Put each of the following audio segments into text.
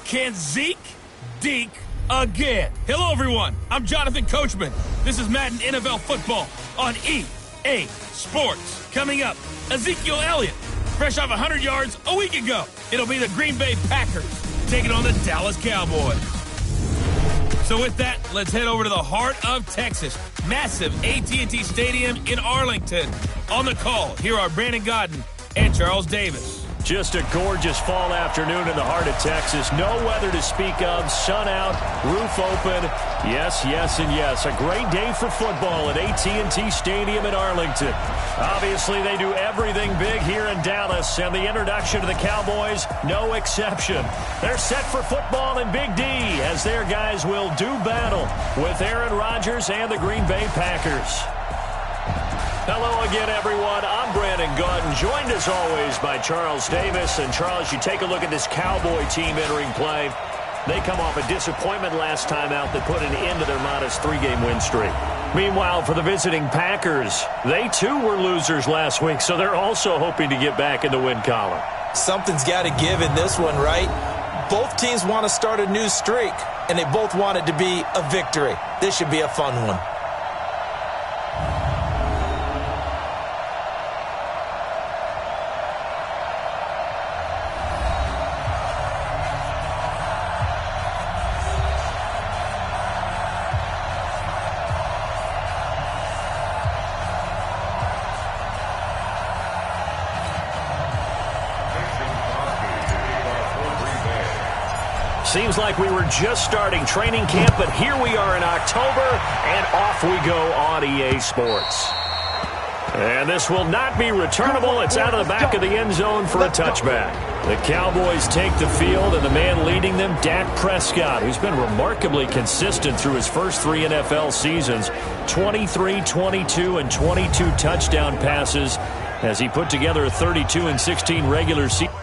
Can Zeke deke again? Hello, everyone. I'm Jonathan Coachman. This is Madden NFL Football on EA Sports. Coming up, Ezekiel Elliott, fresh off 100 yards a week ago. It'll be the Green Bay Packers taking on the Dallas Cowboys. So with that, let's head over to the heart of Texas. Massive AT&T Stadium in Arlington. On the call, here are Brandon Godden and Charles Davis. Just a gorgeous fall afternoon in the heart of Texas. No weather to speak of. Sun out, roof open. Yes, yes, and yes. A great day for football at AT&T Stadium in Arlington. Obviously, they do everything big here in Dallas, and the introduction to the Cowboys, no exception. They're set for football in Big D as their guys will do battle with Aaron Rodgers and the Green Bay Packers. Hello again, everyone. I'm Brandon Godden, joined as always by Charles Davis. And Charles, you take a look at this Cowboy team entering play. They come off a disappointment last time out that put an end to their modest 3-game win streak. Meanwhile, for the visiting Packers, they too were losers last week, so they're also hoping to get back in the win column. Something's got to give in this one, right? Both teams want to start a new streak, and they both want it to be a victory. This should be a fun one. Seems like we were just starting training camp, but here we are in October, and off we go on EA Sports. And this will not be returnable. It's out of the back of the end zone for a touchback. The Cowboys take the field, and the man leading them, Dak Prescott, who's been remarkably consistent through his first 3 NFL seasons. 23, 22, and 22 touchdown passes as he put together a 32-16 regular season.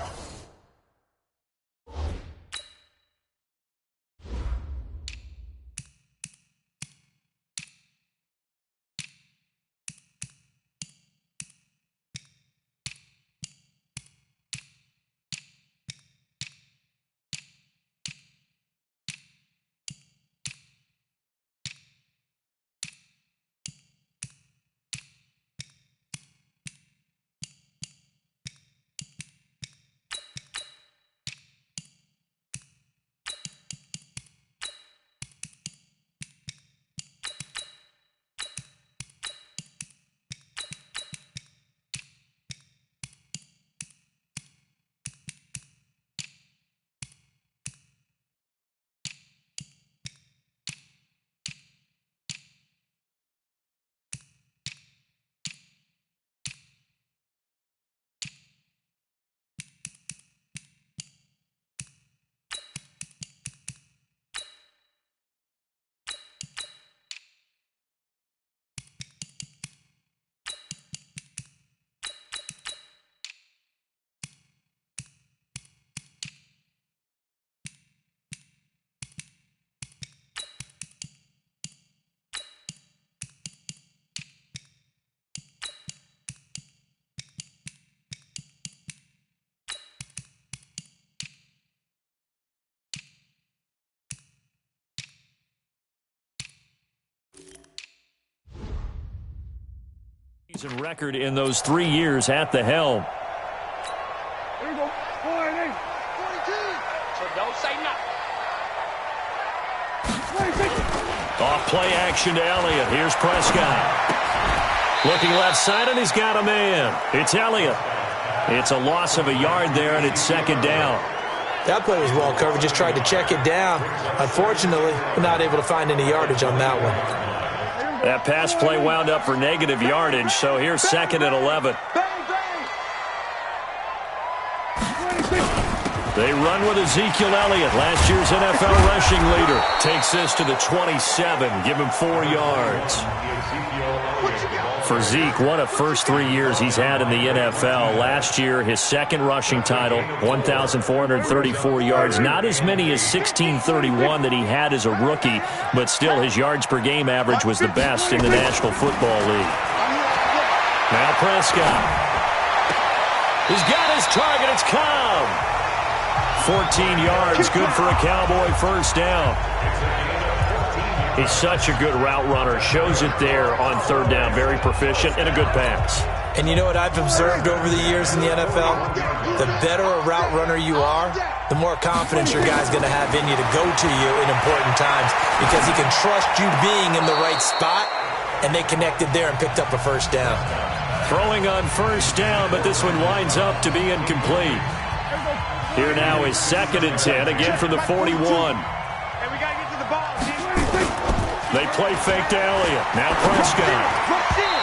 Record in those 3 years at the helm. Here we go. 42. So don't say nothing. Off play action to Elliott. Here's Prescott. Looking left side, and he's got a man. It's Elliott. It's a loss of a yard there, and it's second down. That play was well covered. Just tried to check it down. Unfortunately, we're not able to find any yardage on that one. That pass play wound up for negative yardage, so here's second and 11. They run with Ezekiel Elliott, last year's NFL rushing leader. Takes this to the 27, give him 4 yards. For Zeke, what a first 3 years he's had in the NFL. Last year, his second rushing title, 1,434 yards. Not as many as 1,631 that he had as a rookie, but still his yards per game average was the best in the National Football League. Now Prescott. He's got his target. It's Cobb. 14 yards, good for a Cowboy first down. He's such a good route runner. Shows it there on third down. Very proficient and a good pass. And you know what I've observed over the years in the NFL? The better a route runner you are, the more confidence your guy's going to have in you to go to you in important times because he can trust you being in the right spot, and they connected there and picked up a first down. Throwing on first down, but this one winds up to be incomplete. Here now is 2nd and 10, again from the 41. Hey, we got to get to the ball. They play fake to Elliott. Now Prescott.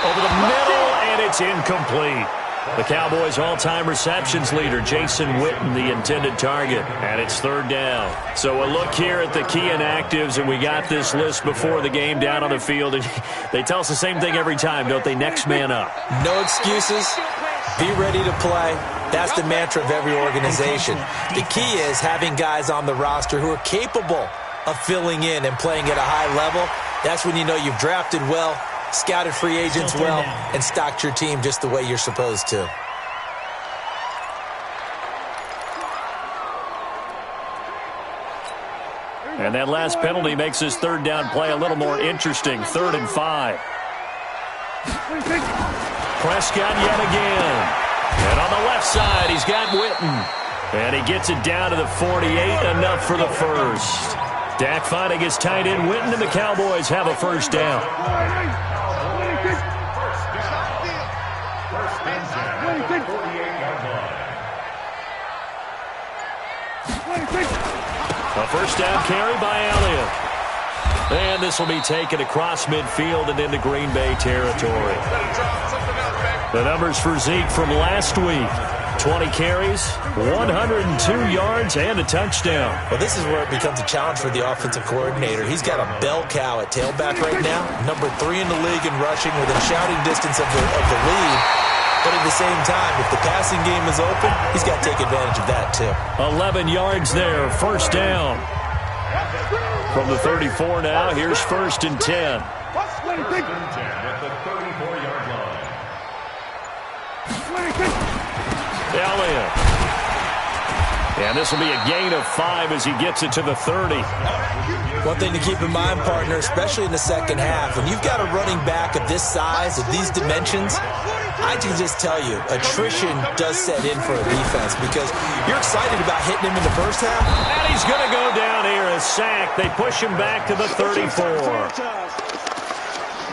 Over the middle, and it's incomplete. The Cowboys' all-time receptions leader, Jason Witten, the intended target. And it's third down. So a look here at the key inactives, and we got this list before the game down on the field. And they tell us the same thing every time, don't they? Next man up. No excuses. Be ready to play. That's the mantra of every organization. The key is having guys on the roster who are capable of filling in and playing at a high level. That's when you know you've drafted well, scouted free agents well, and stocked your team just the way you're supposed to. And that last penalty makes his third down play a little more interesting. 3rd and 5. Prescott yet again. And on the left side, he's got Witten. And he gets it down to the 48, enough for the first. Dak finding his tight end Witten, and the Cowboys have a first down. A first down carry by Elliott. And this will be taken across midfield and into Green Bay territory. The numbers for Zeke from last week. 20 carries, 102 yards, and a touchdown. Well, this is where it becomes a challenge for the offensive coordinator. He's got a bell cow at tailback right now, number 3 in the league in rushing within shouting distance of the lead. But at the same time, if the passing game is open, he's got to take advantage of that too. 11 yards there, first down. From the 34 now, here's 1st and 10. Elliott. And this will be a gain of 5 as he gets it to the 30. One thing to keep in mind, partner, especially in the second half, when you've got a running back of this size, of these dimensions, I can just tell you, attrition does set in for a defense because you're excited about hitting him in the first half. And he's going to go down here, a sack. They push him back to the 34.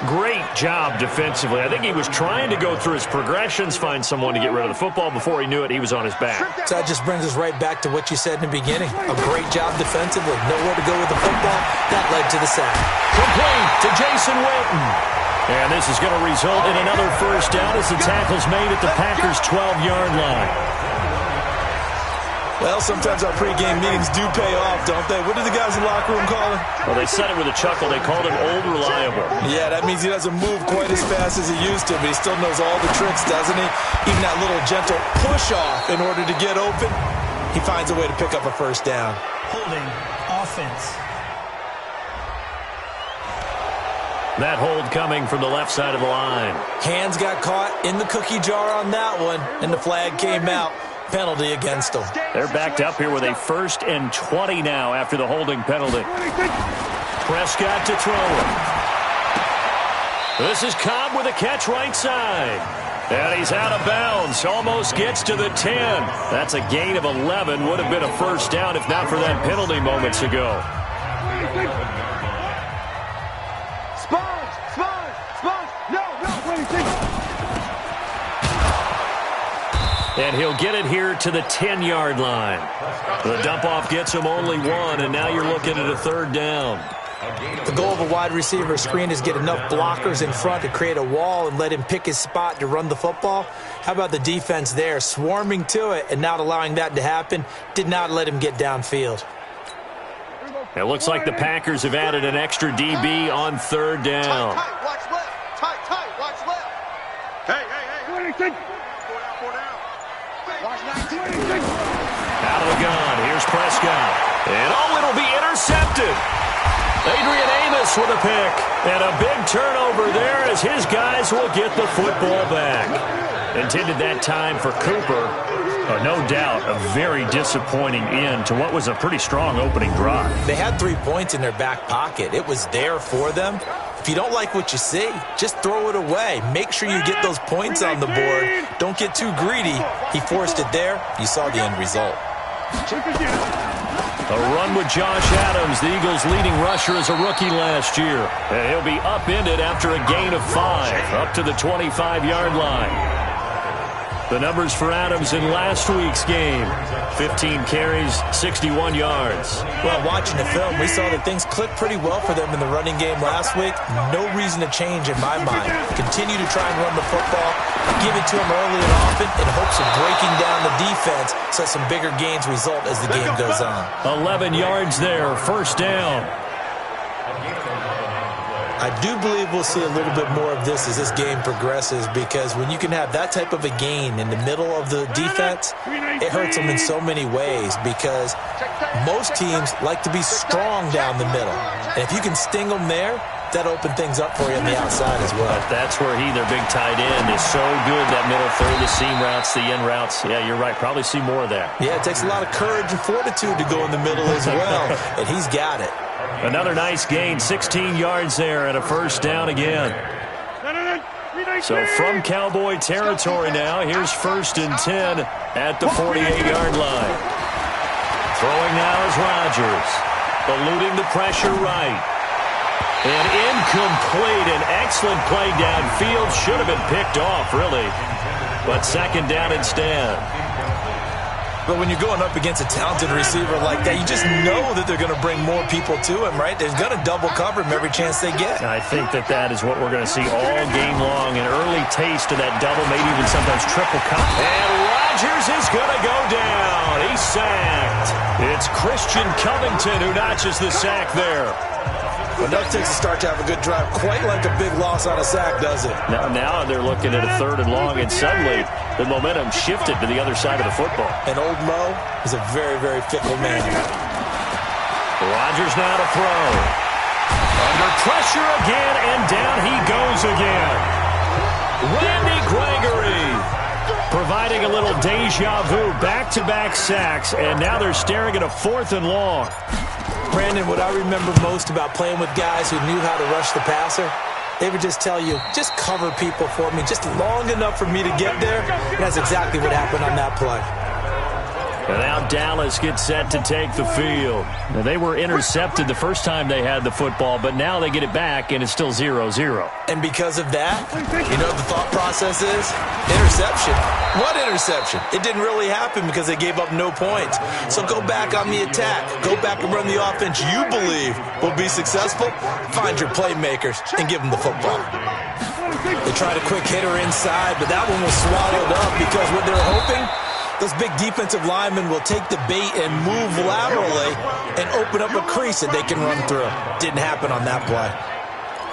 Great job defensively. I think he was trying to go through his progressions, find someone to get rid of the football. Before he knew it, he was on his back. So that just brings us right back to what you said in the beginning. A great job defensively. Nowhere to go with the football. That led to the sack. Complete to Jason Witten. And this is going to result in another first down as the tackle's made at the Packers' 12-yard line. Well, sometimes our pregame meetings do pay off, don't they? What do the guys in the locker room call him? Well, they said it with a chuckle. They called him Old Reliable. Yeah, that means he doesn't move quite as fast as he used to, but he still knows all the tricks, doesn't he? Even that little gentle push-off in order to get open, he finds a way to pick up a first down. Holding offense. That hold coming from the left side of the line. Hands got caught in the cookie jar on that one, and the flag came out. Penalty against them. They're backed up here with a 1st and 20 now after the holding penalty. Prescott to throw it. This is Cobb with a catch right side. And he's out of bounds. Almost gets to the 10. That's a gain of 11. Would have been a first down if not for that penalty moments ago. And he'll get it here to the 10-yard line. The dump-off gets him only 1, and now you're looking at a third down. The goal of a wide receiver screen is get enough blockers in front to create a wall and let him pick his spot to run the football. How about the defense there, swarming to it and not allowing that to happen? Did not let him get downfield. It looks like the Packers have added an extra DB on third down. Tight, watch left. Tight, watch left. Hey. Out of the gun, here's Prescott. And it'll be intercepted. Adrian Amos with a pick. And a big turnover there as his guys will get the football back. Intended that time for Cooper. Oh, no doubt, a very disappointing end to what was a pretty strong opening drive. They had 3 points in their back pocket. It was there for them. If you don't like what you see, just throw it away. Make sure you get those points on the board. Don't get too greedy. He forced it there. You saw the end result. A run with Josh Adams, the Eagles' leading rusher as a rookie last year. And he'll be upended after a gain of 5, up to the 25-yard line. The numbers for Adams in last week's game: 15 carries, 61 yards. Well, watching the film, we saw that things clicked pretty well for them in the running game last week. No reason to change in my mind. Continue to try and run the football, give it to them early and often in hopes of breaking down the defense so some bigger gains result as the game goes on. 11 yards there, first down. I do believe we'll see a little bit more of this as this game progresses, because when you can have that type of a gain in the middle of the defense, it hurts them in so many ways, because most teams like to be strong down the middle. And if you can sting them there, that opens things up for you on the outside as well. But that's where their big tight end, is so good, that middle third, the seam routes, the in routes. Yeah, you're right. Probably see more of that. Yeah, it takes a lot of courage and fortitude to go in the middle as well, and he's got it. Another nice gain, 16 yards there, and a first down again. So from Cowboy territory now, here's 1st and 10 at the 48-yard line. Throwing now is Rodgers, eluding the pressure right. And incomplete, an excellent play downfield. Should have been picked off, really. But second down instead. But when you're going up against a talented receiver like that, you just know that they're going to bring more people to him, right? They're going to double cover him every chance they get. I think that is what we're going to see all game long. An early taste of that double, maybe even sometimes triple cover. And Rodgers is going to go down. He's sacked. It's Christian Covington who notches the sack there. Well, that takes a start to have a good drive, quite like a big loss on a sack, does it? Now they're looking at a 3rd and long, and suddenly the momentum shifted to the other side of the football. And old Mo is a very, very fickle man. Rodgers now to throw. Under pressure again, and down he goes again. Randy Gregory providing a little deja vu, back-to-back sacks, and now they're staring at a 4th and long. Brandon, what I remember most about playing with guys who knew how to rush the passer, they would just tell you, just cover people for me, just long enough for me to get there. And that's exactly what happened on that play. And now Dallas gets set to take the field. Now, they were intercepted the first time they had the football, but now they get it back, and it's still 0-0. And because of that, you know what the thought process is? Interception. What interception? It didn't really happen because they gave up no points. So go back on the attack. Go back and run the offense you believe will be successful. Find your playmakers and give them the football. They tried a quick hitter inside, but that one was swallowed up because what they're hoping, those big defensive linemen will take the bait and move laterally and open up a crease that they can run through. Didn't happen on that play.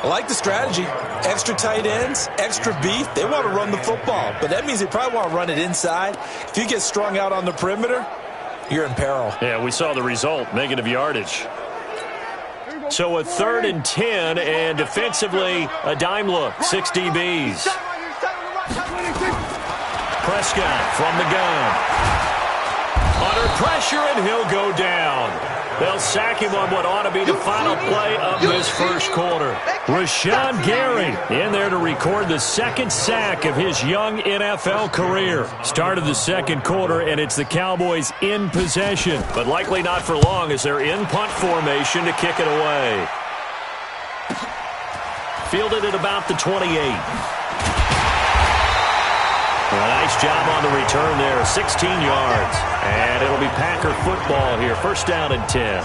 I like the strategy. Extra tight ends, extra beef. They want to run the football, but that means they probably want to run it inside. If you get strung out on the perimeter, you're in peril. Yeah, we saw the result, negative yardage. So a 3rd and 10, and defensively, a dime look, 6 DBs. Prescott from the gun. Under pressure, and he'll go down. They'll sack him on what ought to be the final play of this first quarter. Rashawn Gary in there to record the 2nd sack of his young NFL career. Start of the 2nd quarter, and it's the Cowboys in possession, but likely not for long as they're in punt formation to kick it away. Fielded at about the 28. A nice job on the return there, 16 yards. And it'll be Packer football here, 1st down and 10.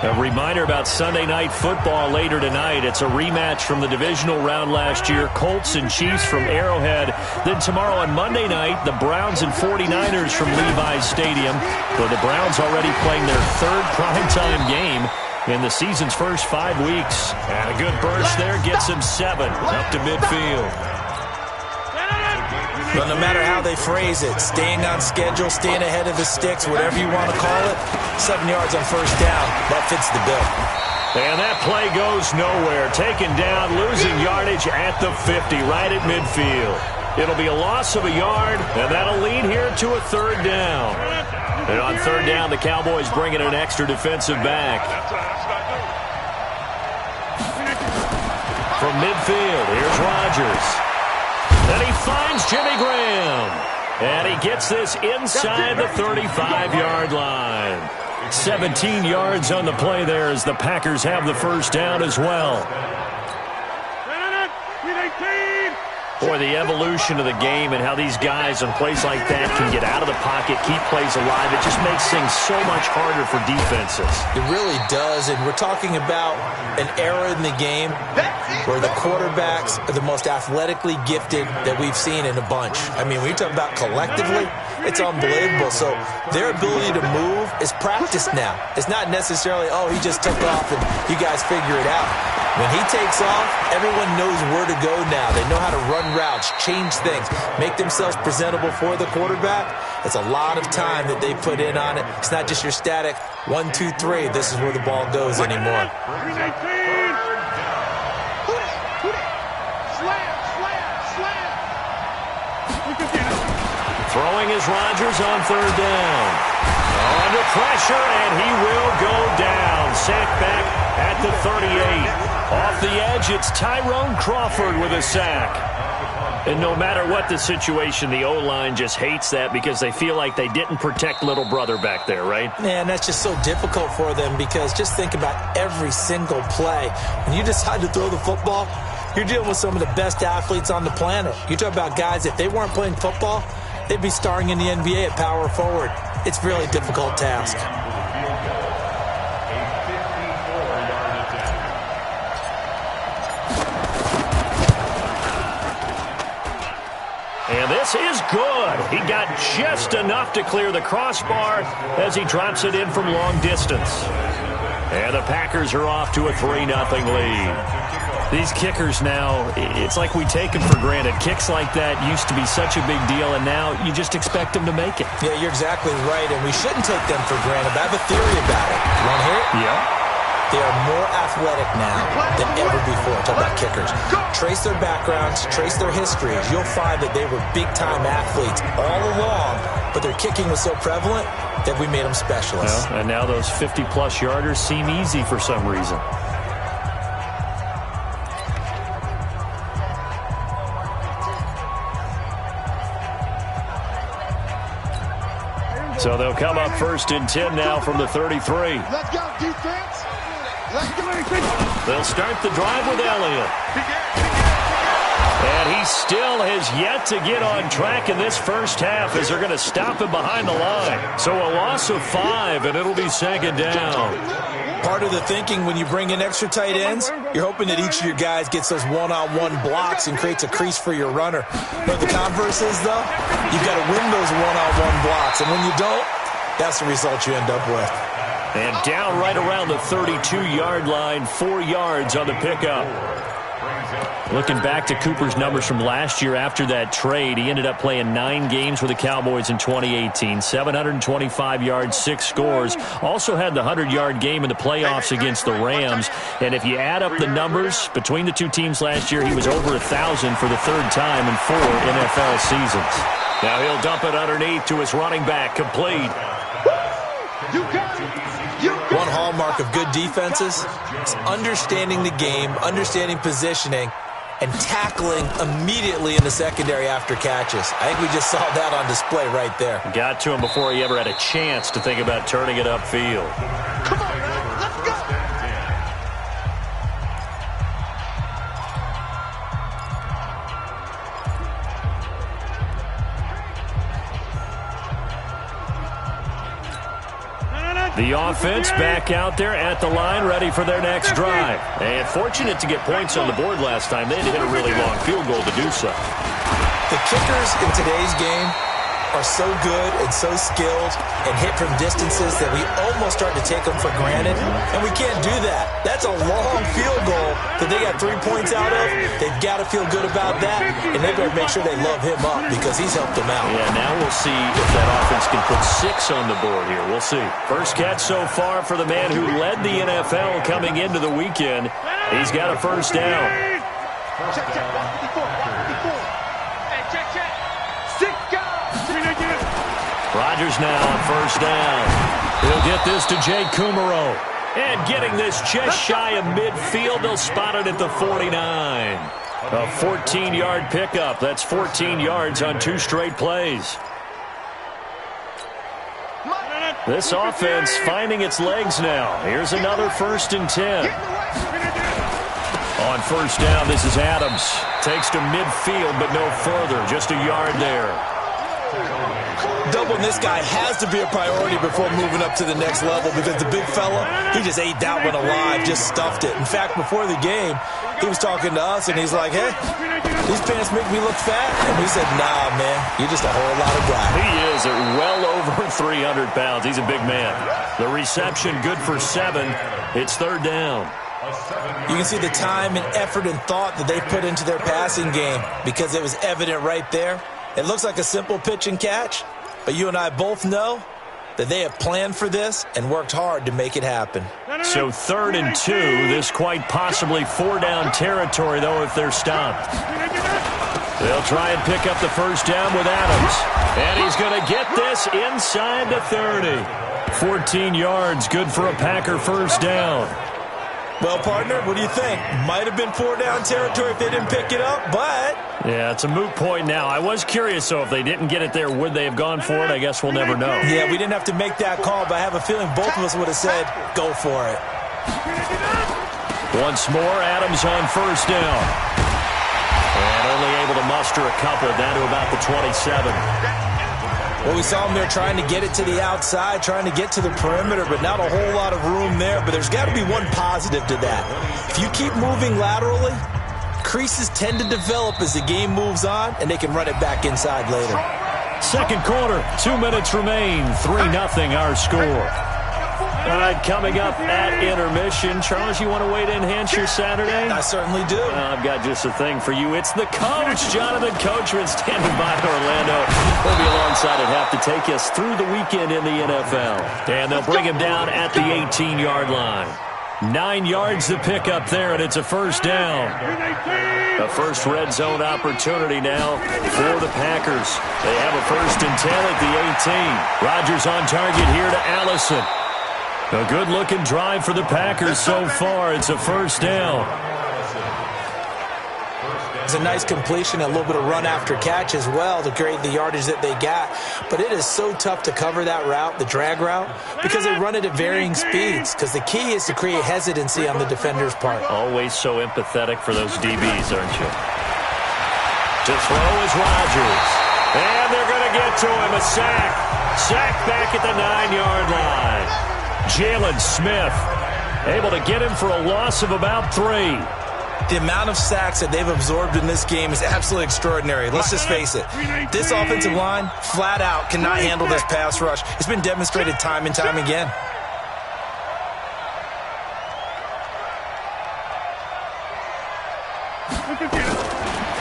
A reminder about Sunday Night Football later tonight. It's a rematch from the divisional round last year, Colts and Chiefs from Arrowhead. Then tomorrow on Monday night, the Browns and 49ers from Levi's Stadium, where the Browns already playing their 3rd primetime game in the season's first 5 weeks. And a good burst there gets him 7 up to midfield. But no matter how they phrase it, staying on schedule, staying ahead of the sticks, whatever you want to call it, 7 yards on 1st down, that fits the bill. And that play goes nowhere. Taken down, losing yardage at the 50, right at midfield. It'll be a loss of a yard, and that'll lead here to a third down. And on third down, the Cowboys bring in an extra defensive back. From midfield, here's Rodgers. And he finds Jimmy Graham. And he gets this inside the 35-yard line. 17 yards on the play there as the Packers have the first down as well. Boy, the evolution of the game and how these guys on plays like that can get out of the pocket, keep plays alive, it just makes things so much harder for defenses. It really does, and we're talking about an era in the game where the quarterbacks are the most athletically gifted that we've seen in a bunch. I mean, when you talk about collectively, it's unbelievable. So their ability to move is practiced now. It's not necessarily, oh, he just took off and you guys figure it out. When he takes off, everyone knows where to go now. They know how to run routes, change things, make themselves presentable for the quarterback. It's a lot of time that they put in on it. It's not just your static 1, 2, 3. This is where the ball goes anymore. Throwing is Rodgers on third down. Under pressure, and he will go down. Sacked back at the 38. Off the edge, it's Tyrone Crawford with a sack. And no matter what the situation, the O-line just hates that because they feel like they didn't protect little brother back there, right? Man, that's just so difficult for them because just think about every single play. When you decide to throw the football, you're dealing with some of the best athletes on the planet. You talk about guys, if they weren't playing football, they'd be starring in the NBA at power forward. It's a really difficult task. And this is good. He got just enough to clear the crossbar as he drops it in from long distance. And the Packers are off to a 3-0 lead. These kickers now, it's like we take them for granted. Kicks like that used to be such a big deal, and now you just expect them to make it. Yeah, you're exactly right, and we shouldn't take them for granted. But I have a theory about it. You want to hear it? Yeah. They are more athletic now than ever before. Talk about kickers. Trace their backgrounds, trace their histories. You'll find that they were big-time athletes all along, but their kicking was so prevalent that we made them specialists. Well, and now those 50-plus yarders seem easy for some reason. So they'll come up first and 10 now from the 33. Let's go, defense. They'll start the drive with Elliott. And he still has yet to get on track in this first half as they're going to stop him behind the line. So a loss of 5, and it'll be second down. Part of the thinking when you bring in extra tight ends, you're hoping that each of your guys gets those one-on-one blocks and creates a crease for your runner. But the converse is, though, you've got to win those one-on-one blocks. And when you don't, that's the result you end up with. And down right around the 32-yard line, 4 yards on the pickup. Looking back to Cooper's numbers from last year after that trade, he ended up playing 9 games with the Cowboys in 2018. 725 yards, 6 scores. Also had the 100-yard game in the playoffs against the Rams. And if you add up the numbers between the two teams last year, he was over 1,000 for the third time in 4 NFL seasons. Now he'll dump it underneath to his running back, complete. One hallmark of good defenses is understanding the game, understanding positioning, and tackling immediately in the secondary after catches. I think we just saw that on display right there. Got to him before he ever had a chance to think about turning it upfield. Come on, man. Let's go. The offense back out there at the line, ready for their next drive. And fortunate to get points on the board last time. They had to hit a really long field goal to do so. The kickers in today's game are so good and so skilled and hit from distances that we almost start to take them for granted, and we can't do that. That's a long field goal that they got 3 points out of. They've got to feel good about that, and they better make sure they love him up because he's helped them out. Yeah, now we'll see if that offense can put 6 on the board here. We'll see. First catch so far for the man who led the NFL coming into the weekend. He's got a first down. Check, 154, 154. Hey, check. Rodgers now on first down. He'll get this to Jay Kumaro. And getting this just shy of midfield, they'll spot it at the 49. A 14-yard pickup. That's 14 yards on 2 straight plays. This offense finding its legs now. Here's another 1st and 10. On first down, this is Adams. Takes to midfield, but no further. Just a yard there. Doubling this guy has to be a priority before moving up to the next level because the big fella, he just ate that one alive, just stuffed it. In fact, before the game, he was talking to us, and he's like, hey, these pants make me look fat. And we said, nah, man, you're just a whole lot of guy. He is at well over 300 pounds. He's a big man. The reception good for 7. It's 3rd down. You can see the time and effort and thought that they put into their passing game because it was evident right there. It looks like a simple pitch and catch, but you and I both know that they have planned for this and worked hard to make it happen. So 3rd and 2, this quite possibly 4-down territory, though, if they're stopped. They'll try and pick up the first down with Adams. And he's going to get this inside the 30. 14 yards, good for a Packer first down. Well, partner, what do you think? Might have been 4-down territory if they didn't pick it up, but... Yeah, it's a moot point now. I was curious, so if they didn't get it there, would they have gone for it? I guess we'll never know. Yeah, we didn't have to make that call, but I have a feeling both of us would have said, go for it. Once more, Adams on first down. And only able to muster a couple down to about the 27. Well, we saw them there trying to get it to the outside, trying to get to the perimeter, but not a whole lot of room there. But there's got to be one positive to that. If you keep moving laterally, creases tend to develop as the game moves on, and they can run it back inside later. Second quarter, 2 minutes remain, 3-0 our score. All right, coming up at intermission. Charles, you want to wait to enhance your Saturday? I certainly do. I've got just a thing for you. It's the coach, Jonathan Coachman, standing by in Orlando. He'll be alongside at half to take us through the weekend in the NFL. And they'll bring him down at the 18-yard line. 9 yards to pick up there, and it's a first down. A first red zone opportunity now for the Packers. They have a 1st and 10 at the 18. Rodgers on target here to Allison. A good-looking drive for the Packers so far. It's a first down. It's a nice completion, a little bit of run after catch as well to create the yardage that they got. But it is so tough to cover that route, the drag route, because they run it at varying speeds. Because the key is to create hesitancy on the defender's part. Always so empathetic for those DBs, aren't you? To throw is Rodgers. And they're going to get to him. A sack. Sack back at the 9-yard line. Jalen Smith able to get him for a loss of about 3. The amount of sacks that they've absorbed in this game is absolutely extraordinary. Let's just face it. This offensive line, flat out, cannot handle this pass rush. It's been demonstrated time and time again.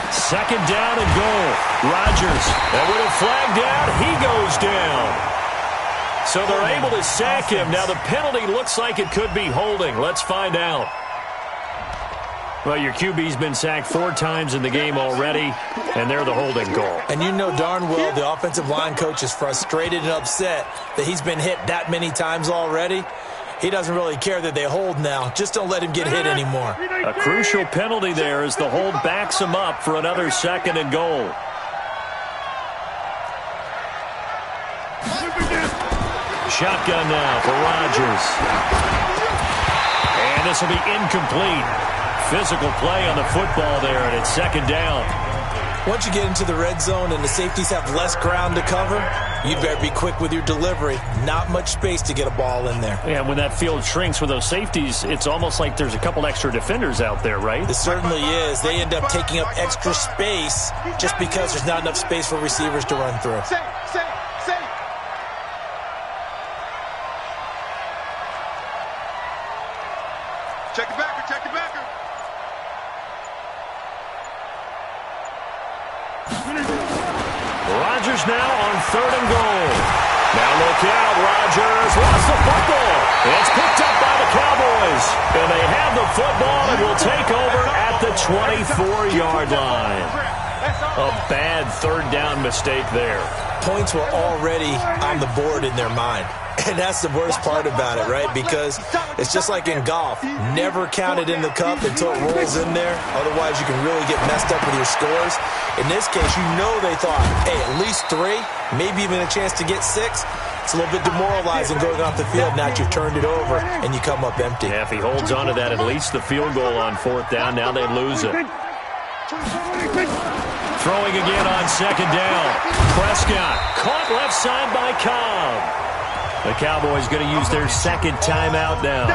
Second down and goal. Rodgers. And with a flag down, he goes down. So they're able to sack him. Now the penalty looks like it could be holding. Let's find out. Well, your QB's been sacked 4 times in the game already, and they're the holding call. And you know darn well the offensive line coach is frustrated and upset that he's been hit that many times already. He doesn't really care that they hold now. Just don't let him get hit anymore. A crucial penalty there as the hold backs him up for another 2nd and goal. Shotgun now for Rodgers. And this will be incomplete. Physical play on the football there, and it's 2nd down. Once you get into the red zone and the safeties have less ground to cover, you better be quick with your delivery. Not much space to get a ball in there. Yeah, when that field shrinks with those safeties, it's almost like there's a couple extra defenders out there, right? It certainly is. They end up taking up extra space just because there's not enough space for receivers to run through. Check the backer, check the backer. Rodgers now on 3rd and goal. Now look out, Rodgers lost the football. It's picked up by the Cowboys. And they have the football and will take over at the 24-yard line. A bad third down mistake there. Points were already on the board in their mind. And that's the worst part about it, right? Because it's just like in golf. Never count it in the cup until it rolls in there. Otherwise, you can really get messed up with your scores. In this case, you know they thought, hey, at least 3, maybe even a chance to get 6. It's a little bit demoralizing going off the field now that you've turned it over and you come up empty. Yeah, if he holds on to that, at least the field goal on 4th down. Now they lose it. Throwing again on 2nd down. Prescott caught left side by Cobb. The Cowboys going to use their 2nd timeout now,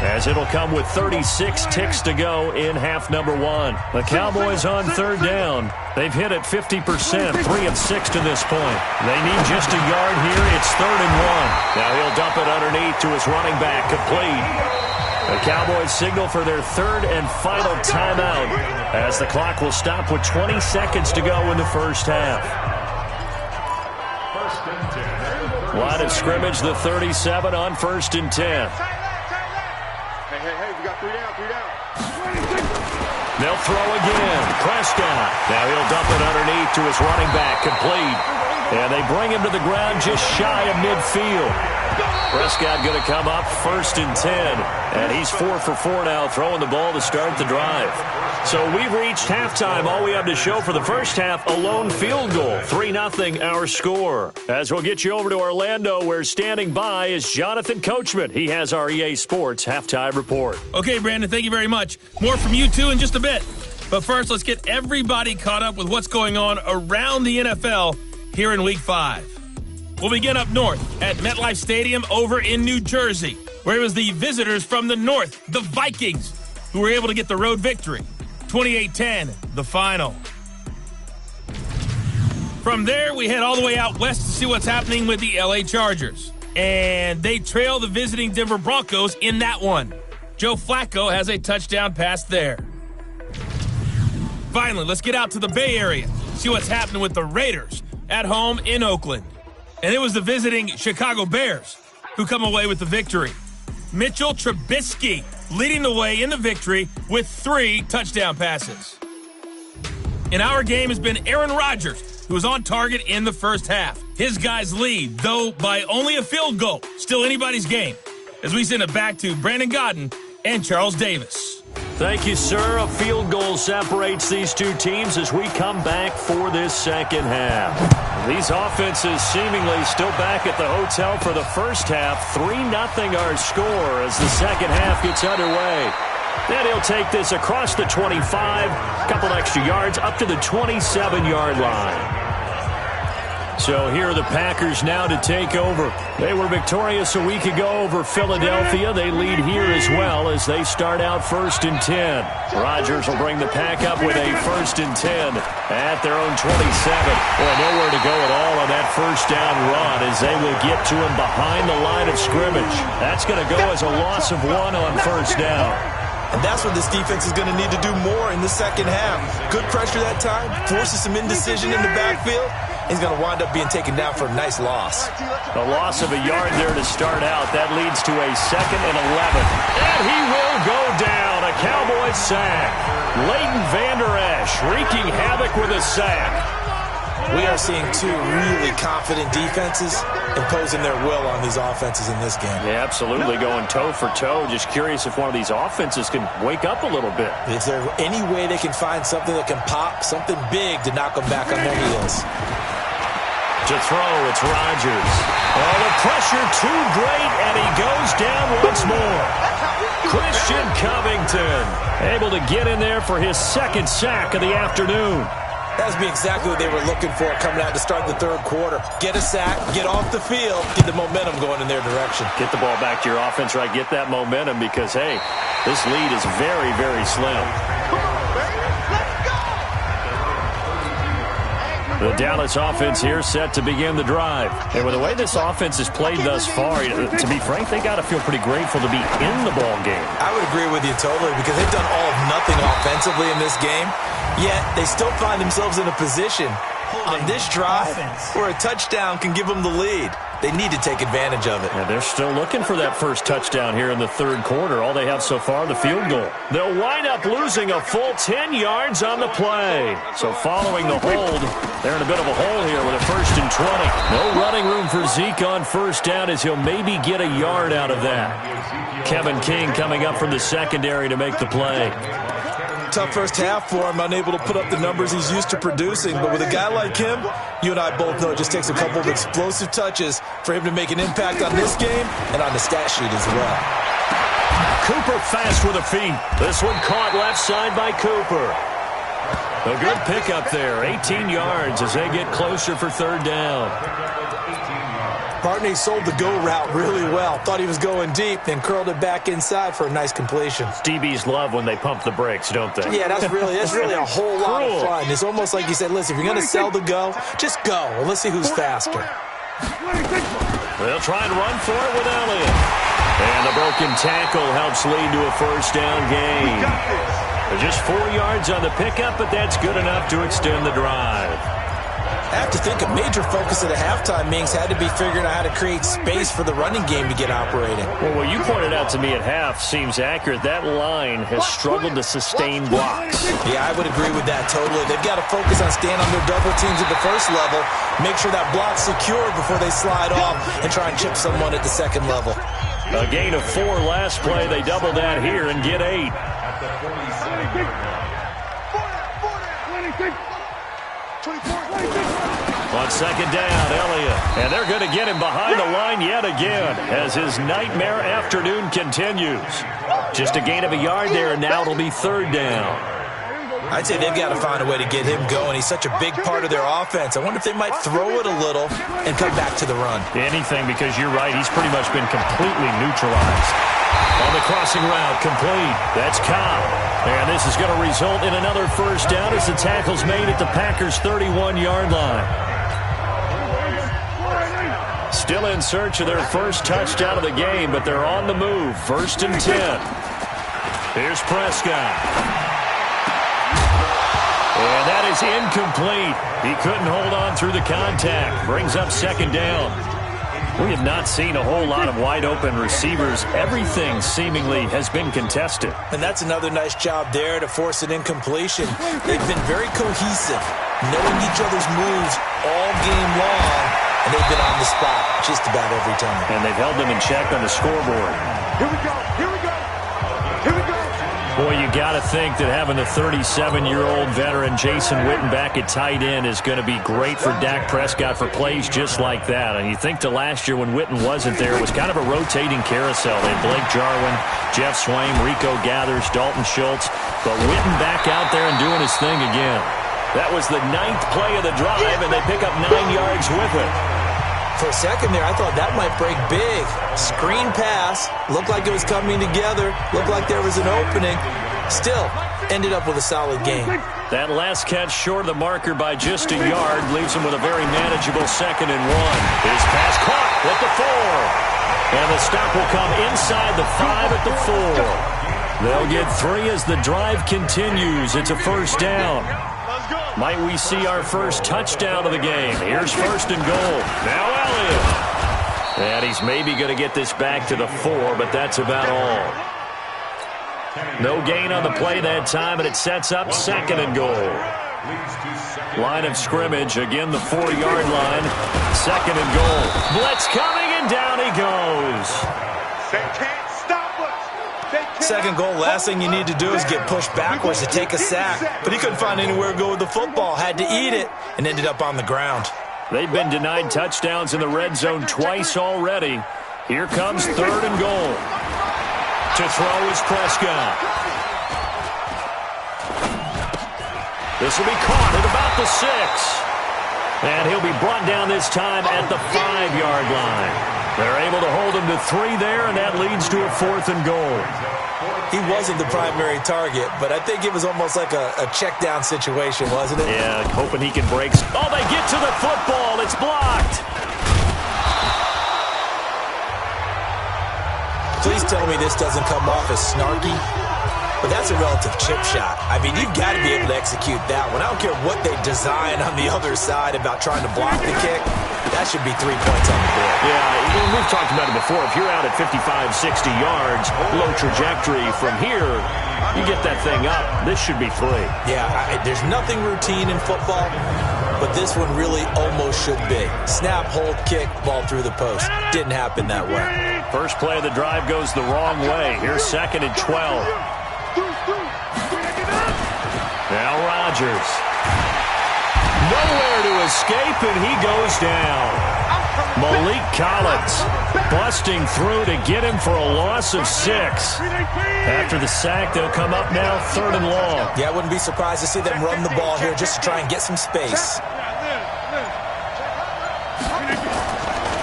as it'll come with 36 ticks to go in half number 1. The Cowboys on 3rd down. They've hit it 50%, 3 of 6 to this point. They need just a yard here. It's 3rd and 1. Now he'll dump it underneath to his running back, complete. The Cowboys signal for their 3rd and final timeout, as the clock will stop with 20 seconds to go in the first half. Line of scrimmage, the 37 on 1st and 10. Hey, we got 3 down. They'll throw again. Prescott. Now he'll dump it underneath to his running back, complete. And they bring him to the ground just shy of midfield. Prescott going to come up 1st and 10. And he's 4 for 4 now, throwing the ball to start the drive. So we've reached halftime. All we have to show for the first half, a lone field goal. 3-0 our score. As we'll get you over to Orlando, where standing by is Jonathan Coachman. He has our EA Sports halftime report. Okay, Brandon, thank you very much. More from you two in just a bit. But first, let's get everybody caught up with what's going on around the NFL here in Week 5. We'll begin up north at MetLife Stadium over in New Jersey, where it was the visitors from the north, the Vikings, who were able to get the road victory. 28-10, the final. From there, we head all the way out west to see what's happening with the LA Chargers. And they trail the visiting Denver Broncos in that one. Joe Flacco has a touchdown pass there. Finally, let's get out to the Bay Area, see what's happening with the Raiders at home in Oakland. And it was the visiting Chicago Bears who come away with the victory. Mitchell Trubisky leading the way in the victory with 3 touchdown passes. In our game has been Aaron Rodgers, who was on target in the first half. His guys lead, though by only a field goal. Still anybody's game, as we send it back to Brandon Godden and Charles Davis. Thank you, sir. A field goal separates these two teams as we come back for this second half. These offenses seemingly still back at the hotel for the first half. 3-0 our score as the second half gets underway. Then he'll take this across the 25, a couple extra yards, up to the 27-yard line. So here are the Packers now to take over. They were victorious a week ago over Philadelphia. They lead here as well as they start out 1st and 10. Rodgers will bring the pack up with a 1st and 10 at their own 27. Boy, nowhere to go at all on that first down run as they will get to him behind the line of scrimmage. That's going to go as a loss of 1 on first down. And that's what this defense is going to need to do more in the second half. Good pressure that time, forces some indecision in the backfield. He's going to wind up being taken down for a nice loss. A loss of a yard there to start out. That leads to a 2nd and 11. And he will go down. A Cowboys sack. Leighton Vander Esch wreaking havoc with a sack. We are seeing 2 really confident defenses imposing their will on these offenses in this game. Yeah, absolutely, going toe for toe. Just curious if one of these offenses can wake up a little bit. Is there any way they can find something that can pop, something big to knock them back on their heels? To throw, it's Rodgers. Oh, the pressure too great, and he goes down once more. Christian Covington able to get in there for his 2nd sack of the afternoon. That would be exactly what they were looking for coming out to start the 3rd quarter. Get a sack, get off the field, get the momentum going in their direction. Get the ball back to your offense, right? Get that momentum because, hey, this lead is very, very slim. The Dallas offense here set to begin the drive. And with the way this offense has played thus far, to be frank, they got to feel pretty grateful to be in the ball game. I would agree with you totally because they've done all of nothing offensively in this game, yet they still find themselves in a position on this drive where a touchdown can give them the lead. They need to take advantage of it. And they're still looking for that first touchdown here in the third quarter. All they have so far, the field goal. They'll wind up losing a full 10 yards on the play. So following the hold, they're in a bit of a hole here with a 1st and 20. No running room for Zeke on first down as he'll maybe get a yard out of that. Kevin King coming up from the secondary to make the play. Tough first half for him, unable to put up the numbers he's used to producing. But with a guy like him, you and I both know it just takes a couple of explosive touches for him to make an impact on this game and on the stat sheet as well. Cooper fast with the feet. This one caught left side by Cooper. A good pickup there, 18 yards as they get closer for third down. Barney sold the go route really well. Thought he was going deep, then curled it back inside for a nice completion. DBs love when they pump the brakes, don't they? Yeah, that's really a whole lot of fun. It's almost like you said, listen, if you're going to sell the go, just go. And let's see who's faster. They'll try and run for it with Elliott. And the broken tackle helps lead to a first down gain. Just 4 yards on the pickup, but that's good enough to extend the drive. I have to think a major focus of the halftime meetings had to be figuring out how to create space for the running game to get operating. Well, what you pointed out to me at half seems accurate. That line has struggled to sustain blocks. Yeah, I would agree with that totally. They've got to focus on staying on their double teams at the first level, make sure that block's secure before they slide off and try and chip someone at the second level. A gain of 4 last play. They double that here and get 8. On second down, Elliott. And they're going to get him behind the line yet again as his nightmare afternoon continues. Just a gain of a yard there, and now it'll be third down. I'd say they've got to find a way to get him going. He's such a big part of their offense. I wonder if they might throw it a little and come back to the run. Anything, because you're right. He's pretty much been completely neutralized. On the crossing route, complete. That's Cobb. And this is going to result in another first down as the tackle's made at the Packers' 31-yard line. Still in search of their first touchdown of the game, but they're on the move. 1st and 10. Here's Prescott. And that is incomplete. He couldn't hold on through the contact. Brings up second down. We have not seen a whole lot of wide-open receivers. Everything seemingly has been contested. And that's another nice job there to force an incompletion. They've been very cohesive, knowing each other's moves all game long, and they've been on the spot just about every time. And they've held them in check on the scoreboard. Here we go. Here we go. Here we go. Boy, you got to think that having the 37-year-old veteran Jason Witten back at tight end is going to be great for Dak Prescott for plays just like that. And you think to last year when Witten wasn't there, it was kind of a rotating carousel. They had Blake Jarwin, Jeff Swaim, Rico Gathers, Dalton Schultz. But Witten back out there and doing his thing again. That was the 9th play of the drive, and they pick up 9 yards with it. For a second there, I thought that might break big. Screen pass. Looked like it was coming together. Looked like there was an opening. Still, ended up with a solid game. That last catch short of the marker by just a yard leaves him with a very manageable 2nd and 1. His pass caught at the 4. And the stop will come inside the 5 at the 4. They'll get 3 as the drive continues. It's a first down. Might we see our first touchdown of the game? Here's 1st and goal. Now Elliott. And he's maybe going to get this back to the 4, but that's about all. No gain on the play that time, and it sets up 2nd and goal. Line of scrimmage, again the 4-yard line. 2nd and goal. Blitz coming, and down he goes. They can't stop us. 2nd goal, last thing you need to do is get pushed backwards to take a sack. But he couldn't find anywhere to go with the football. Had to eat it and ended up on the ground. They've been denied touchdowns in the red zone twice already. Here comes 3rd and goal. To throw is Prescott. This will be caught at about the 6. And he'll be brought down this time at the 5-yard line. They're able to hold him to 3 there, and that leads to a 4th and goal. He wasn't the primary target, but I think it was almost like a check-down situation, wasn't it? Yeah, hoping he can break. Oh, they get to the football. It's blocked. Please tell me this doesn't come off as snarky. But that's a relative chip shot. I mean, you've got to be able to execute that one. I don't care what they design on the other side about trying to block the kick. That should be 3 points on the board. Yeah, we've talked about it before. If you're out at 55, 60 yards, low trajectory from here, you get that thing up. This should be 3. Yeah, there's nothing routine in football, but this one really almost should be. Snap, hold, kick, ball through the post. Didn't happen that way. First play of the drive goes the wrong way. Here's 2nd and 12. Now Rodgers. Nowhere to escape, and he goes down. Malik Collins busting through to get him for a loss of 6. After the sack, they'll come up now 3rd and long. Yeah, I wouldn't be surprised to see them run the ball here just to try and get some space.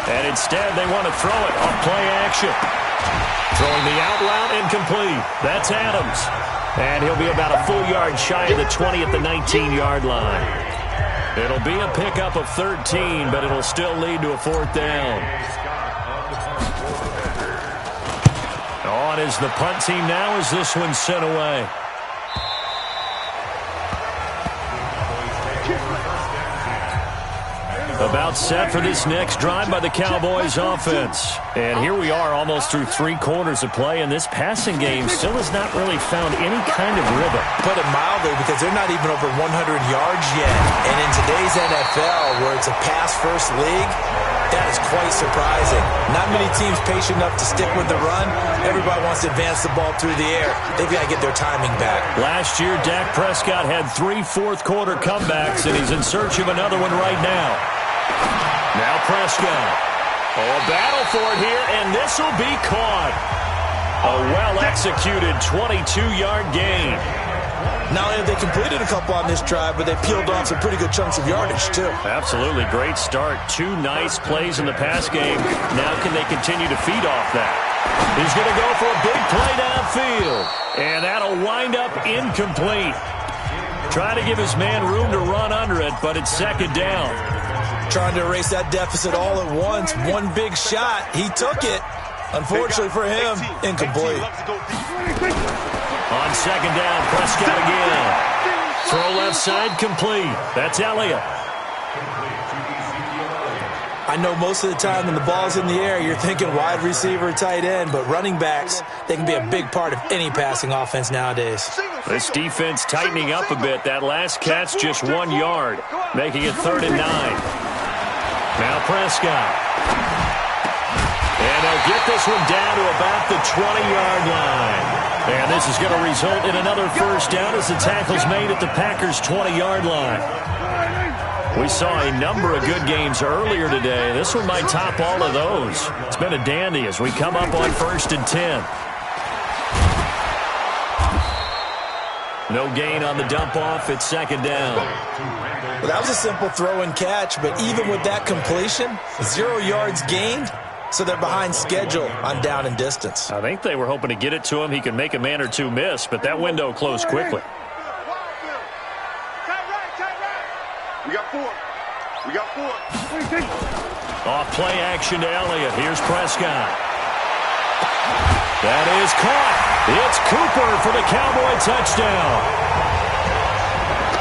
And instead, they want to throw it on play action. Throwing the out route incomplete. That's Adams. And he'll be about a full yard shy of the 20 at the 19-yard line. It'll be a pickup of 13, but it'll still lead to a 4th down. On is the punt team now as this one's sent away. About set for this next drive by the Cowboys offense. And here we are almost through 3 quarters of play, and this passing game still has not really found any kind of rhythm. Put it mildly, because they're not even over 100 yards yet. And in today's NFL, where it's a pass-first league, that is quite surprising. Not many teams patient enough to stick with the run. Everybody wants to advance the ball through the air. They've got to get their timing back. Last year, Dak Prescott had 3 fourth-quarter comebacks, and he's in search of another one right now. Now Prescott. Oh, a battle for it here, and this will be caught. A well-executed 22-yard gain. Not only have they completed a couple on this drive, but they peeled off some pretty good chunks of yardage, too. Absolutely. Great start. 2 nice plays in the pass game. Now can they continue to feed off that? He's going to go for a big play downfield, and that'll wind up incomplete. Trying to give his man room to run under it, but it's 2nd down. Trying to erase that deficit all at once. One big shot. He took it. Unfortunately for him, incomplete. On 2nd down, Prescott again. Throw left side, complete. That's Elliott. I know most of the time when the ball's in the air, you're thinking wide receiver, tight end, but running backs, they can be a big part of any passing offense nowadays. This defense tightening up a bit. That last catch just 1 yard, making it 3rd and 9. Now Prescott. And they'll get this one down to about the 20-yard line. And this is going to result in another 1st down as the tackle's made at the Packers' 20-yard line. We saw a number of good games earlier today. This one might top all of those. It's been a dandy as we come up on 1st and 10. No gain on the dump-off. It's 2nd down. Well, that was a simple throw and catch, but even with that completion, 0 yards gained, so they're behind schedule on down and distance. I think they were hoping to get it to him. He could make a man or 2 miss, but that window closed quickly. We got 4. We got 4. Off play action to Elliott. Here's Prescott. That is caught. It's Cooper for the Cowboy touchdown.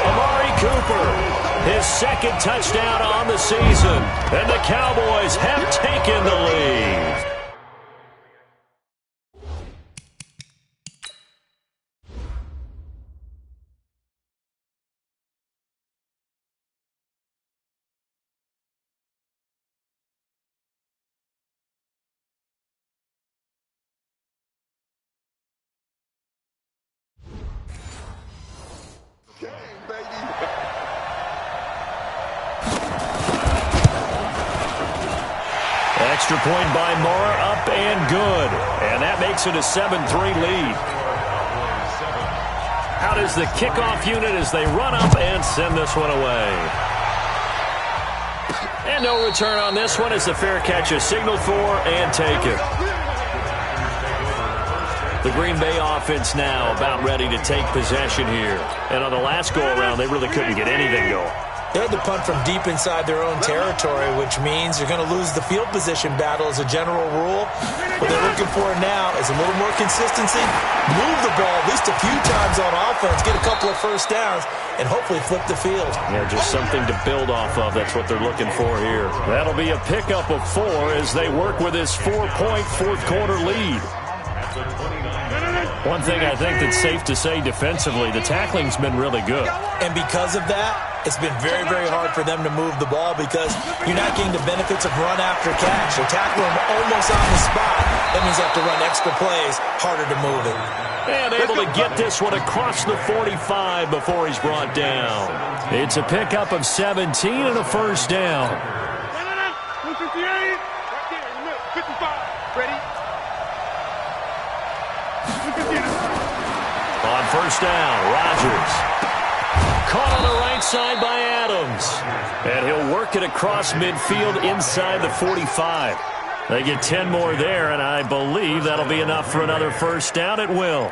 Amari Cooper, his 2nd touchdown on the season. And the Cowboys have taken the lead. Extra point by Moore, up and good. And that makes it a 7-3 lead. Out is the kickoff unit as they run up and send this one away. And no return on this one as the fair catch is signaled for and taken. The Green Bay offense now about ready to take possession here. And on the last go-around, they really couldn't get anything going. They had to punt from deep inside their own territory, which means you're going to lose the field position battle as a general rule. What they're looking for now is a little more consistency, move the ball at least a few times on offense, get a couple of first downs, and hopefully flip the field. Yeah, just something to build off of. That's what they're looking for here. That'll be a pickup of 4 as they work with this 4-point fourth-quarter lead. One thing I think that's safe to say defensively, the tackling's been really good. And because of that, it's been very, very hard for them to move the ball because you're not getting the benefits of run after catch. They're tackling them almost on the spot. That means you have to run extra plays, harder to move it. And able to get this one across the 45 before he's brought down. It's a pickup of 17 and a first down. 158. Right there, 55. Ready? On first down, Rodgers. Caught on the right side by Adams. And he'll work it across midfield inside the 45. They get 10 more there, and I believe that'll be enough for another first down at will.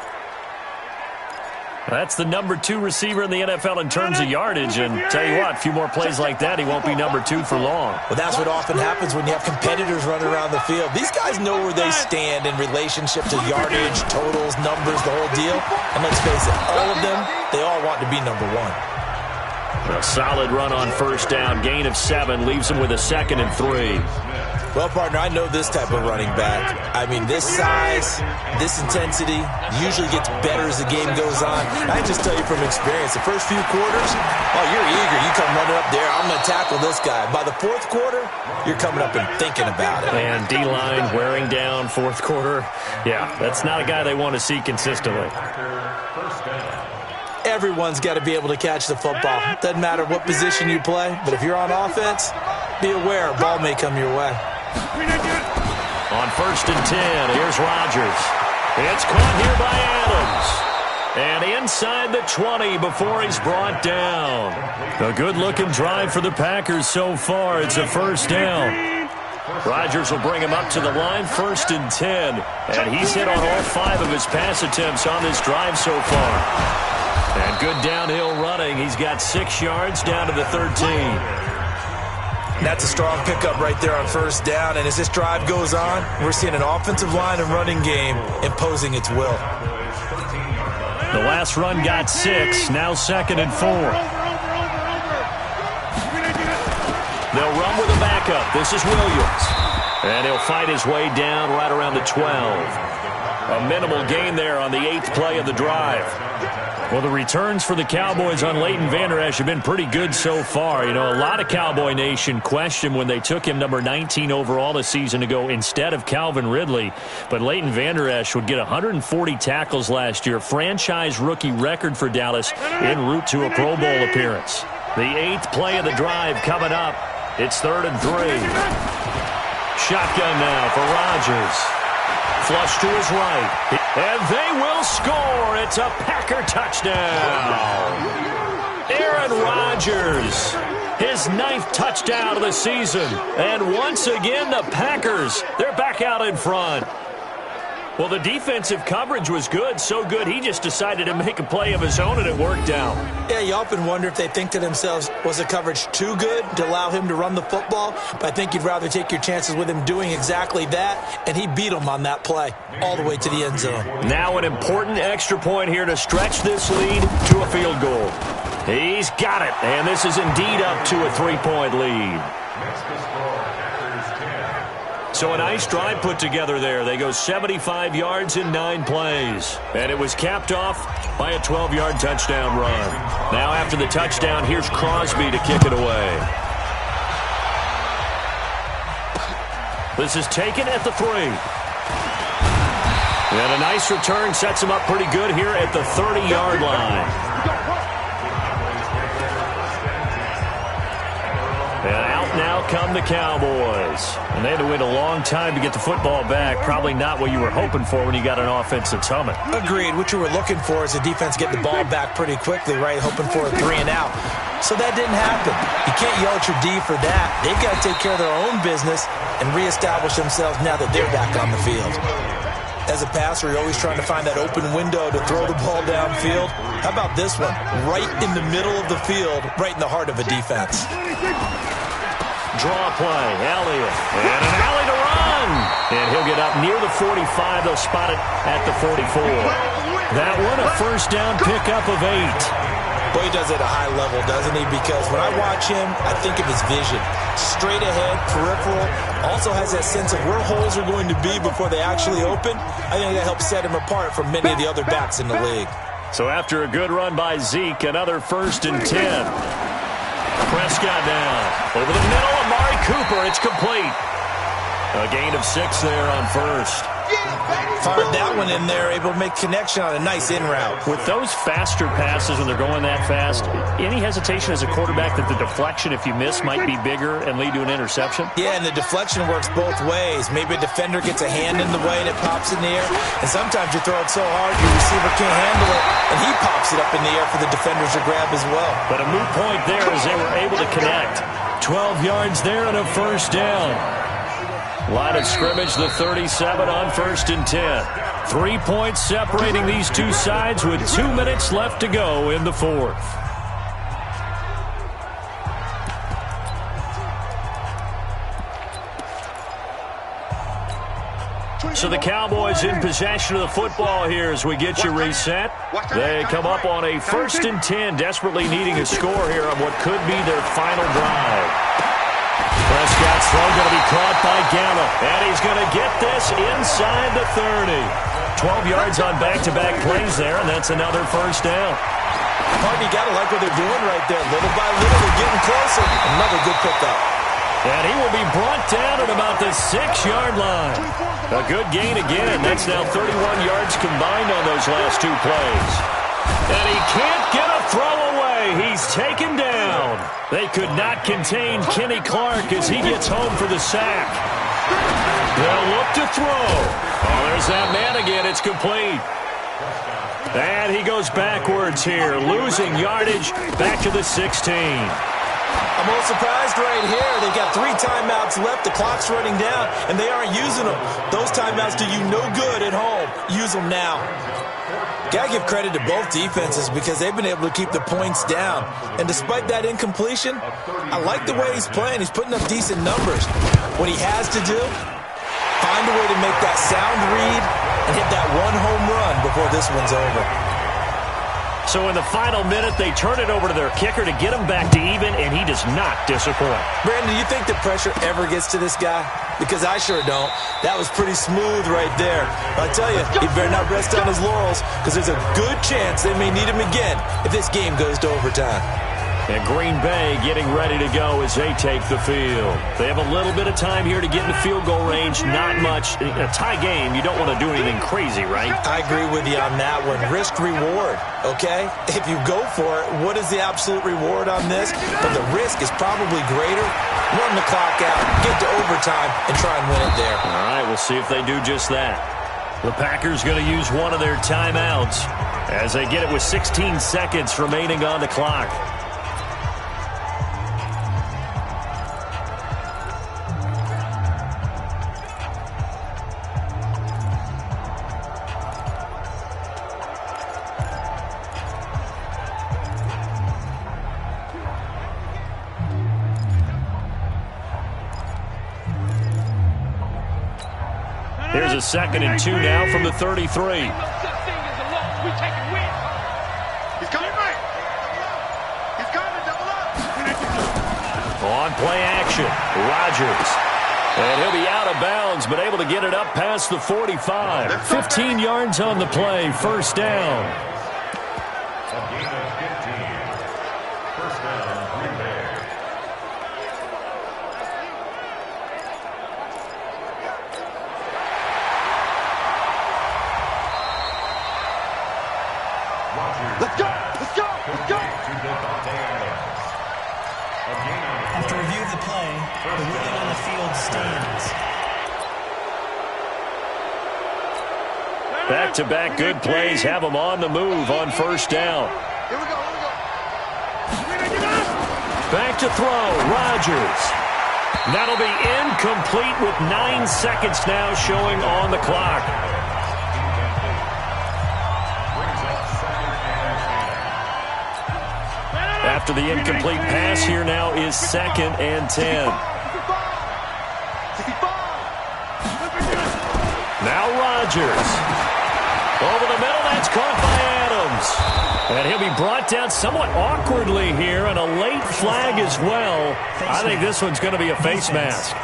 That's the number 2 receiver in the NFL in terms of yardage, and tell you what, a few more plays like that, he won't be number 2 for long. Well, that's what often happens when you have competitors running around the field. These guys know where they stand in relationship to yardage, totals, numbers, the whole deal. And let's face it, all of them, they all want to be number 1. A solid run on first down, gain of 7, leaves him with a 2nd and 3. Well, partner, I know this type of running back. I mean, this size, this intensity usually gets better as the game goes on. I can just tell you from experience, the first few quarters, oh, you're eager. You come running up there, I'm going to tackle this guy. By the fourth quarter, you're coming up and thinking about it. And D-line wearing down fourth quarter. Yeah, that's not a guy they want to see consistently. Everyone's got to be able to catch the football. Doesn't matter what position you play, but if you're on offense, be aware, a ball may come your way. On first and 10, here's Rodgers. It's caught here by Adams. And inside the 20 before he's brought down. A good-looking drive for the Packers so far. It's a first down. Rodgers will bring him up to the line, first and 10. And he's hit on all 5 of his pass attempts on this drive so far. And good downhill running. He's got 6 yards down to the 13. That's a strong pickup right there on first down. And as this drive goes on, we're seeing an offensive line and running game imposing its will. The last run got 6, now 2nd and 4. They'll run with a backup. This is Williams. And he'll fight his way down right around the 12. A minimal gain there on the 8th play of the drive. Well, the returns for the Cowboys on Leighton Vander Esch have been pretty good so far. You know, a lot of Cowboy Nation questioned when they took him number 19 overall a season ago instead of Calvin Ridley. But Leighton Vander Esch would get 140 tackles last year, franchise rookie record for Dallas en route to a Pro Bowl appearance. The 8th play of the drive coming up. It's 3rd and 3. Shotgun now for Rodgers. Flush to his right. And they will score. It's a Packer touchdown. Aaron Rodgers, his 9th touchdown of the season. And once again, the Packers, they're back out in front. Well, the defensive coverage was good, so good he just decided to make a play of his own, and it worked out. Yeah, you often wonder if they think to themselves, was the coverage too good to allow him to run the football? But I think you'd rather take your chances with him doing exactly that, and he beat him on that play all the way to the end zone. Now an important extra point here to stretch this lead to a field goal. He's got it, and this is indeed up to a 3-point lead. So a nice drive put together there. They go 75 yards in 9 plays. And it was capped off by a 12-yard touchdown run. Now after the touchdown, here's Crosby to kick it away. This is taken at the 3. And a nice return sets him up pretty good here at the 30-yard line. And out now come the Cowboys. And they had to wait a long time to get the football back. Probably not what you were hoping for when you got an offense that's humming. Agreed. What you were looking for is the defense get the ball back pretty quickly, right? Hoping for a 3 and out. So that didn't happen. You can't yell at your D for that. They've got to take care of their own business and reestablish themselves now that they're back on the field. As a passer, you're always trying to find that open window to throw the ball downfield. How about this one? Right in the middle of the field, right in the heart of a defense. Draw play, Elliott, and an alley to run. And he'll get up near the 45. They'll spot it at the 44. That one, a first down pickup of 8. Boy, he does it at a high level, doesn't he? Because when I watch him, I think of his vision. Straight ahead, peripheral. Also has that sense of where holes are going to be before they actually open. I think that helps set him apart from many of the other backs in the league. So after a good run by Zeke, another 1st and 10. Prescott down. Over the middle, Amari Cooper. It's complete. A gain of 6 there on 1st. Fired that one in there, able to make connection on a nice in route. With those faster passes when they're going that fast, any hesitation as a quarterback that the deflection, if you miss, might be bigger and lead to an interception? Yeah, and the deflection works both ways. Maybe a defender gets a hand in the way and it pops in the air. And sometimes you throw it so hard your receiver can't handle it, and he pops it up in the air for the defenders to grab as well. But a moot point there as they were able to connect. 12 yards there and a first down. Line of scrimmage, the 37 on 1st and 10. 3 points separating these two sides with 2 minutes left to go in the 4th. So the Cowboys in possession of the football here as we get you reset. They come up on a 1st and 10, desperately needing a score here on what could be their final drive. Prescott's throw going to be caught by Gallup, and he's going to get this inside the 30. 12 yards on back-to-back plays there, and that's another first down. Harvey, you got to like what they're doing right there. Little by little, they're getting closer. Another good pickup. And he will be brought down at about the 6-yard line. A good gain again. That's now 31 yards combined on those last 2 plays. And he can't get a throw away. He's taken down. They could not contain Kenny Clark as he gets home for the sack. They'll look to throw. Oh, there's that man again. It's complete. And he goes backwards here, losing yardage back to the 16. I'm a little surprised right here. They've got 3 timeouts left. The clock's running down, and they aren't using them. Those timeouts do you no good at home. Use them now. Got to give credit to both defenses because they've been able to keep the points down. And despite that incompletion, I like the way he's playing. He's putting up decent numbers. What he has to do, find a way to make that sound read and hit that 1 home run before this one's over. So in the final minute, they turn it over to their kicker to get him back to even, and he does not disappoint. Brandon, do you think the pressure ever gets to this guy? Because I sure don't. That was pretty smooth right there. But I tell you, he better not rest on his laurels because there's a good chance they may need him again if this game goes to overtime. And Green Bay getting ready to go as they take the field. They have a little bit of time here to get in the field goal range. Not much. In a tie game, you don't want to do anything crazy, right? I agree with you on that one. Risk-reward, okay? If you go for it, what is the absolute reward on this? But the risk is probably greater. Run the clock out, get to overtime, and try and win it there. All right, we'll see if they do just that. The Packers going to use one of their timeouts as they get it with 16 seconds remaining on the clock. Here's a 2nd and 2 now from the 33. He's coming right. He's coming, double up. On play action, Rodgers. And he'll be out of bounds, but able to get it up past the 45. 15 yards on the play, first down. Let's go! Let's go! Let's go! After review of the play, the ruling on the field stands. Back-to-back good plays have them on the move on first down. Here we go, here we go. Back to throw, Rodgers. That'll be incomplete with 9 seconds now showing on the clock. After the incomplete pass, here now is 2nd and 10. Now Rodgers. Over the middle, that's caught by Adams. And he'll be brought down somewhat awkwardly here, and a late flag as well. I think this one's going to be a face mask.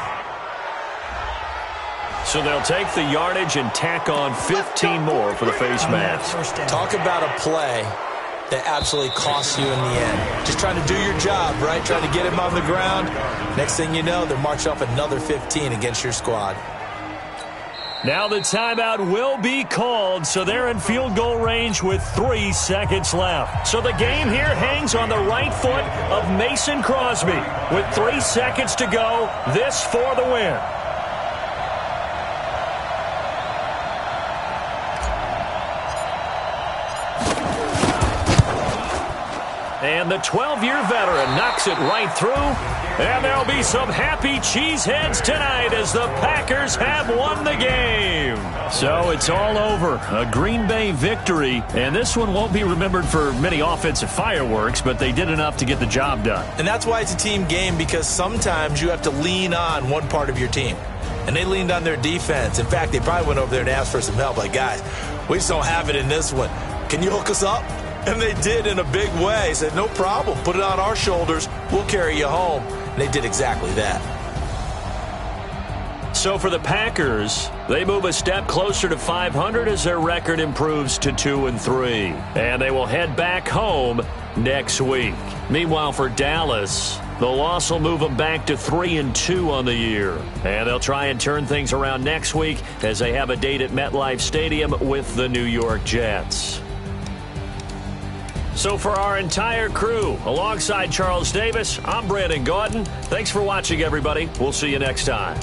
So they'll take the yardage and tack on 15 more for the face mask. Talk about a play that absolutely costs you in the end. Just trying to do your job, right? Trying to get him on the ground. Next thing you know, they're marching off another 15 against your squad. Now the timeout will be called, so they're in field goal range with 3 seconds left. So the game here hangs on the right foot of Mason Crosby. With 3 seconds to go, this for the win. And the 12-year veteran knocks it right through. And there'll be some happy cheeseheads tonight as the Packers have won the game. So it's all over. A Green Bay victory. And this one won't be remembered for many offensive fireworks, but they did enough to get the job done. And that's why it's a team game, because sometimes you have to lean on one part of your team. And they leaned on their defense. In fact, they probably went over there and asked for some help. Like, guys, we just don't have it in this one. Can you hook us up? And they did in a big way. Said, no problem. Put it on our shoulders. We'll carry you home. And they did exactly that. So for the Packers, they move a step closer to 500 as their record improves to 2-3. And they will head back home next week. Meanwhile, for Dallas, the loss will move them back to 3-2 on the year. And they'll try and turn things around next week as they have a date at MetLife Stadium with the New York Jets. So for our entire crew, alongside Charles Davis, I'm Brandon Gaudin. Thanks for watching, everybody. We'll see you next time.